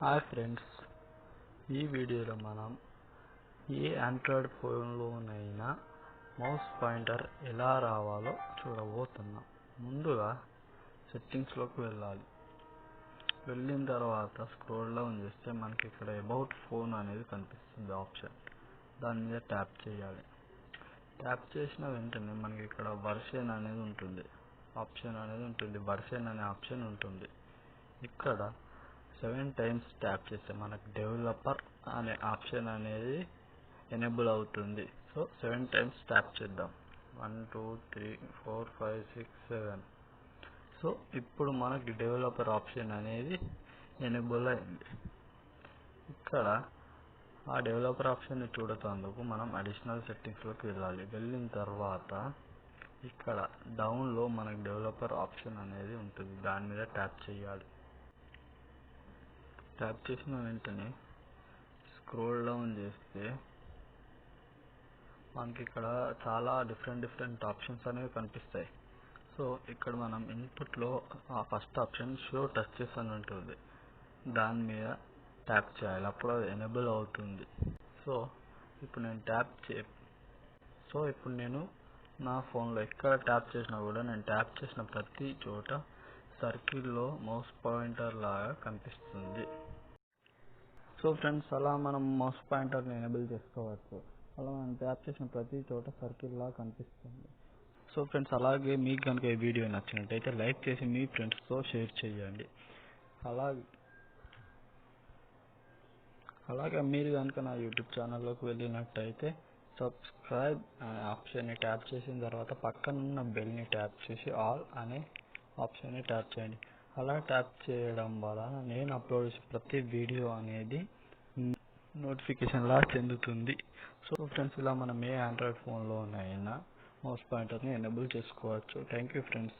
Hi friends, ఈ వీడియోలో మనం ఏ ఆండ్రాయిడ్ ఫోన్లోనైనా మౌస్ పాయింటర్ ఎలా రావాలో చూడబోతున్నాం. ముందుగా సెట్టింగ్స్లోకి వెళ్ళిన తర్వాత స్క్రోల్ డౌన్ చేస్తే మనకి ఇక్కడ అబౌట్ ఫోన్ అనేది కనిపిస్తుంది ఆప్షన్. దాని మీద ట్యాప్ చేయాలి. ట్యాప్ చేసిన వెంటనే మనకి ఇక్కడ వర్షన్ అనేది ఉంటుంది, వర్షన్ అనే ఆప్షన్ ఉంటుంది. ఇక్కడ 7 times ట్యాప్ చేస్తే మనకు డెవలపర్ అనే ఆప్షన్ అనేది ఎనేబుల్ అవుతుంది. సో 7 times ట్యాప్ చేద్దాం. 1 2 3 4 5 6 7. సో ఇప్పుడు మనకి డెవలపర్ ఆప్షన్ అనేది ఎనేబుల్ అయింది. ఇక్కడ ఆ డెవలపర్ ఆప్షన్ ని చూడటానికి మనం అడిషనల్ సెట్టింగ్స్లోకి వెళ్ళిన తర్వాత ఇక్కడ డౌన్ లో మనకి డెవలపర్ ఆప్షన్ అనేది ఉంటుంది. దాని మీద ట్యాప్ చేయాలి. ట్యాప్ చేసిన వెంటనే స్క్రోల్ డౌన్ చేస్తే మనకి ఇక్కడ చాలా డిఫరెంట్ ఆప్షన్స్ అనేవి కనిపిస్తాయి. సో ఇక్కడ మనం ఇన్పుట్లో ఆ ఫస్ట్ ఆప్షన్ షో టచెస్ అని ఉంటుంది. దాని మీద ట్యాప్ చేయాలి, అప్పుడు అది ఎనేబుల్ అవుతుంది. సో ఇప్పుడు నేను నా ఫోన్లో ఎక్కడ ట్యాప్ చేసినా కూడా నేను ట్యాప్ చేసిన ప్రతి చోట సర్కిల్లో మౌస్ పాయింటర్ లాగా కనిపిస్తుంది. సో ఫ్రెండ్స్, అలా మనం మౌస్ పాయింటర్ని ఎనేబుల్ చేసుకోవచ్చు. అలా మనం ట్యాప్ చేసిన ప్రతి చోట సర్కిల్ లాగా కనిపిస్తుంది. సో ఫ్రెండ్స్, అలాగే మీకు కనుక ఈ వీడియో నచ్చినట్టయితే లైక్ చేసి మీ ఫ్రెండ్స్తో షేర్ చేయండి. అలాగే మీరు కనుక నా యూట్యూబ్ ఛానల్లోకి వెళ్ళినట్టయితే సబ్స్క్రైబ్ అనే ఆప్షన్ని ట్యాప్ చేసిన తర్వాత పక్కనున్న బెల్ని ట్యాప్ చేసి ఆల్ అనే ఆప్షన్ని ట్యాప్ చేయండి. అలా ట్యాప్ చేయడం వలన నేను అప్లోడ్ చేసే ప్రతి వీడియో అనేది నోటిఫికేషన్ లా చెందుతుంది. సో ఫ్రెండ్స్, ఇలా మనం ఏ ఆండ్రాయిడ్ ఫోన్లోనైనా మౌస్ పాయింటర్ని ఎనేబుల్ చేసుకోవచ్చు. Thank you friends.